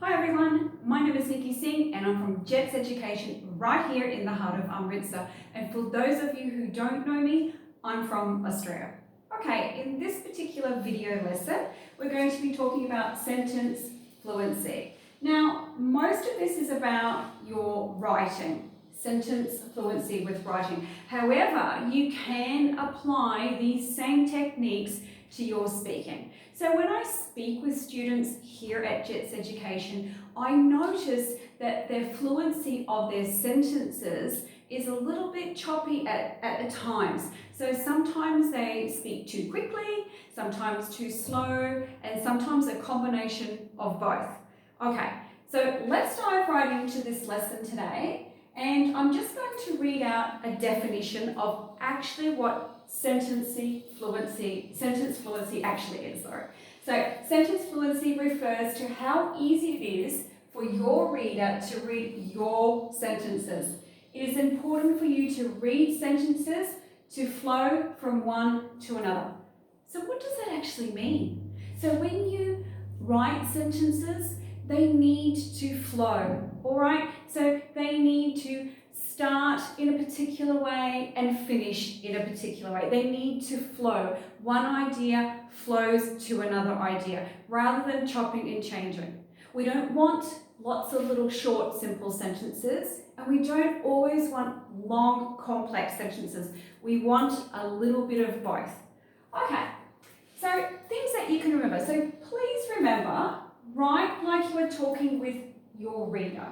Hi everyone, my name is Nikki Singh and I'm from Jets Education right here in the heart of Amritsar. And for those of you who don't know me, I'm from Australia. Okay, in this particular video lesson, we're going to be talking about sentence fluency. Now, most of this is about your writing, sentence fluency with writing. However, you can apply these same techniques to your speaking. So when I speak with students here at Jets Education, I notice that their fluency of their sentences is a little bit choppy at times. So sometimes they speak too quickly, sometimes too slow, and sometimes a combination of both. Okay, so let's dive right into this lesson today. And I'm just going to read out a definition of actually what sentence fluency actually is. So sentence fluency refers to how easy it is for your reader to read your sentences. It is important for you to read sentences to flow from one to another. So what does that actually mean? So when you write sentences, they need to flow, all right? So they need to start in a particular way and finish in a particular way. They need to flow. One idea flows to another idea rather than chopping and changing. We don't want lots of little short, simple sentences, and we don't always want long, complex sentences. We want a little bit of both. Okay, so things that you can remember. So please remember, write like you are talking with your reader,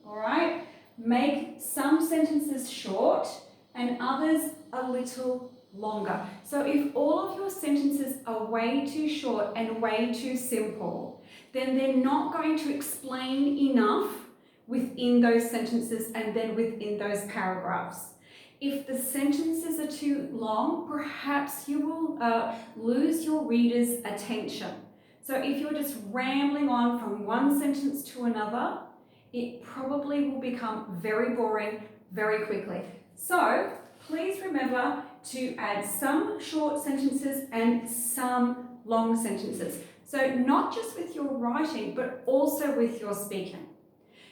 all right? Make some sentences short and others a little longer. So if all of your sentences are way too short and way too simple, then they're not going to explain enough within those sentences and then within those paragraphs. If the sentences are too long, perhaps you will lose your reader's attention. So if you're just rambling on from one sentence to another, it probably will become very boring very quickly. So please remember to add some short sentences and some long sentences. So not just with your writing, but also with your speaking.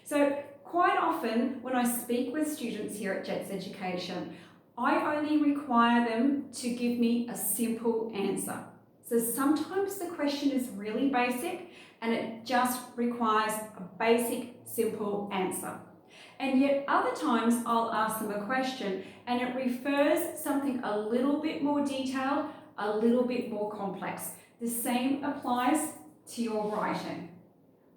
So quite often when I speak with students here at Jets Education, I only require them to give me a simple answer. So sometimes the question is really basic and it just requires a basic, simple answer. And yet other times I'll ask them a question and it refers something a little bit more detailed, a little bit more complex. The same applies to your writing.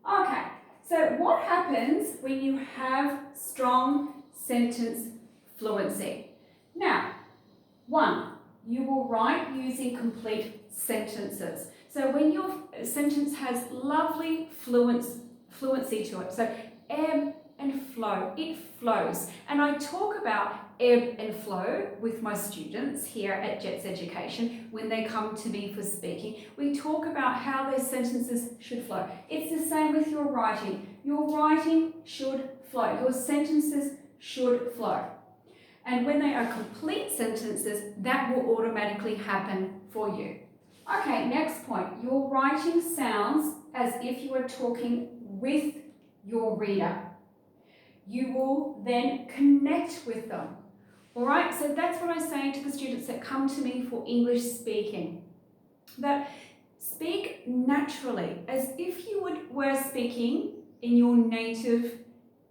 Okay, so what happens when you have strong sentence fluency? Now, one, you will write using complete sentences. So when your sentence has lovely fluency to it, so ebb and flow, it flows. And I talk about ebb and flow with my students here at Jets Education when they come to me for speaking. We talk about how their sentences should flow. It's the same with your writing. Your writing should flow. Your sentences should flow. And when they are complete sentences, that will automatically happen for you. Okay, next point. Your writing sounds as if you are talking with your reader. You will then connect with them. All right, so that's what I say to the students that come to me for English speaking. That speak naturally, as if you were speaking in your native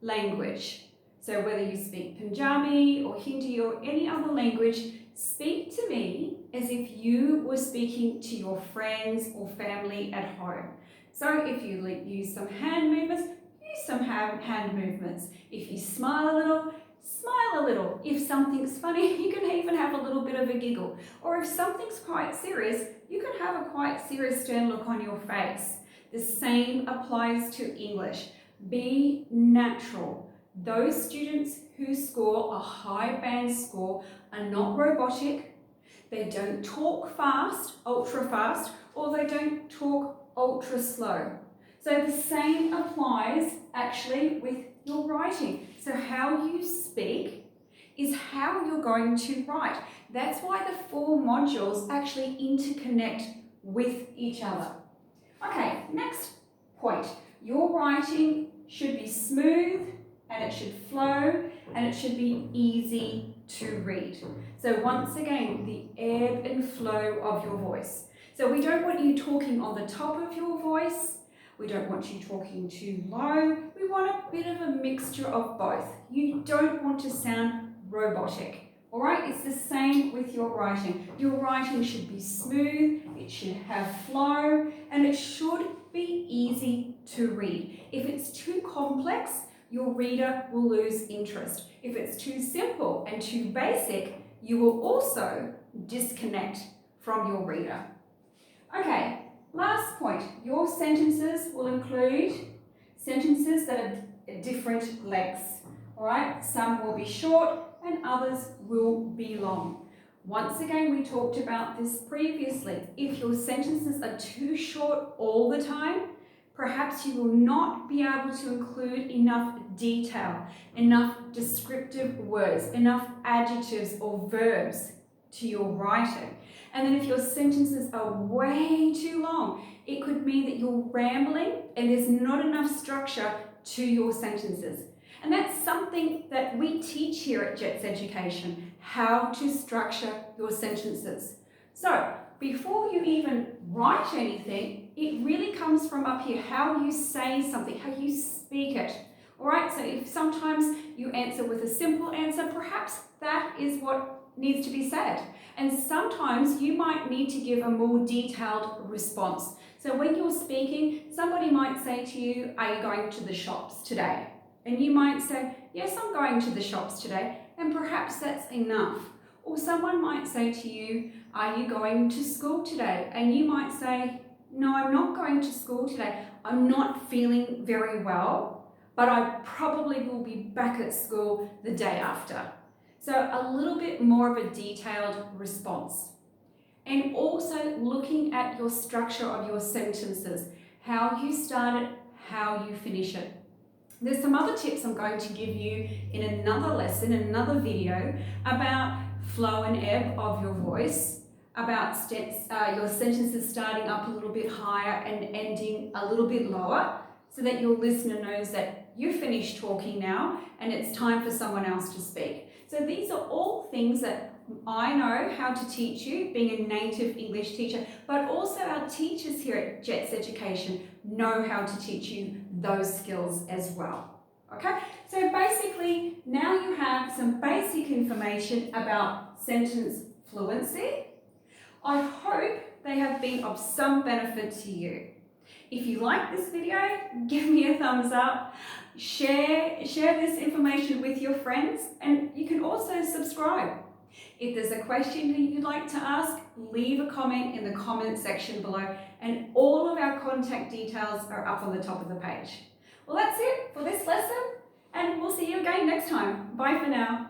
language. So whether you speak Punjabi or Hindi or any other language, speak to me as if you were speaking to your friends or family at home. So if you use some hand movements, use some hand movements. If you smile a little. If something's funny, you can even have a little bit of a giggle. Or if something's quite serious, you can have a quite serious stern look on your face. The same applies to English. Be natural. Those students who score a high band score are not robotic. They don't talk fast, ultra fast, or they don't talk ultra slow. So the same applies actually with your writing. So how you speak is how you're going to write. That's why the 4 modules actually interconnect with each other. Okay, next point. Your writing should be smooth and it should flow and it should be easy to read. So once again, the ebb and flow of your voice. So we don't want you talking on the top of your voice. We don't want you talking too low. We want a bit of a mixture of both. You don't want to sound robotic. All right, it's the same with your writing. Your writing should be smooth, it should have flow, and it should be easy to read. If it's too complex, your reader will lose interest. If it's too simple and too basic, you will also disconnect from your reader. Okay, last point. Your sentences will include sentences that are different lengths. All right, some will be short and others will be long. Once again, we talked about this previously. If your sentences are too short all the time, perhaps you will not be able to include enough detail, enough descriptive words, enough adjectives or verbs to your writing. And then if your sentences are way too long, it could mean that you're rambling and there's not enough structure to your sentences. And that's something that we teach here at Jets Education, how to structure your sentences. So before you even write anything, it really comes from up here, how you say something, how you speak it. All right, so if sometimes you answer with a simple answer, perhaps that is what needs to be said. And sometimes you might need to give a more detailed response. So when you're speaking, somebody might say to you, are you going to the shops today? And you might say, yes, I'm going to the shops today, and perhaps that's enough. Or someone might say to you, are you going to school today? And you might say, no, I'm not going to school today. I'm not feeling very well, but I probably will be back at school the day after. So a little bit more of a detailed response. And also looking at your structure of your sentences, how you start it, how you finish it. There's some other tips I'm going to give you in another lesson, in another video, about flow and ebb of your voice, about your sentences starting up a little bit higher and ending a little bit lower, so that your listener knows that you've finished talking now and it's time for someone else to speak. So these are all things that I know how to teach you, being a native English teacher, but also our teachers here at Jets Education know how to teach you those skills as well. Okay, so basically now you have some basic information about sentence fluency. I hope they have been of some benefit to you. If you like this video, give me a thumbs up, share this information with your friends, and you can also subscribe. If there's a question that you'd like to ask, leave a comment in the comment section below, and all of our contact details are up on the top of the page. Well, that's it for this lesson, and we'll see you again next time. Bye for now.